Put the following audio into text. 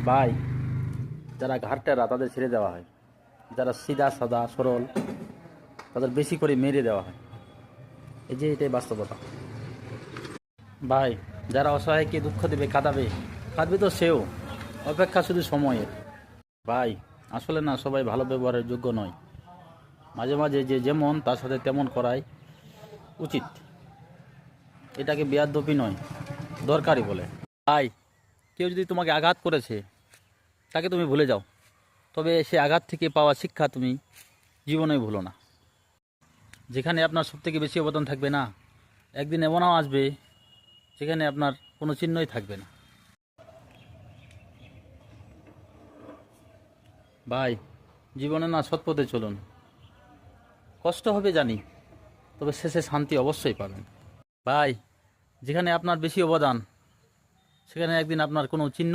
ভাই, যারা ঘাটতেরা তাদের ছেড়ে দেওয়া হয়, যারা সিধা সাদা সরল তাদের বেশি করে মেরে দেওয়া হয়। এই যে এটাই বাস্তবতা। ভাই, যারা অসহায়কে দুঃখ দেবে, কাঁদাবে, কাঁদবে তো সেও, অপেক্ষা শুধু সময়ের। ভাই, আসলে না সবাই ভালো ব্যবহারের যোগ্য নয়। মাঝে মাঝে যে যেমন তার সাথে তেমন করাই উচিত। এটাকে বেয়াদবি নয়, দরকারি বলে। ভাই, কেউ যদি তোমাকে আঘাত করেছে তাকে তুমি ভুলে যাও, তবে সে আঘাত থেকে পাওয়া শিক্ষা তুমি জীবনেই ভুলো না। যেখানে আপনার সবথেকে বেশি অবদান থাকবে না, একদিন এমনও আসবে যেখানে আপনার কোনো চিহ্নই থাকবে না। ভাই, জীবনে না সৎ পথে চলুন। কষ্ট হবে জানি, তবে শেষে শান্তি অবশ্যই পাবেন। ভাই, যেখানে আপনার বেশি অবদান সেখানে একদিন আপনার কোনো চিহ্ন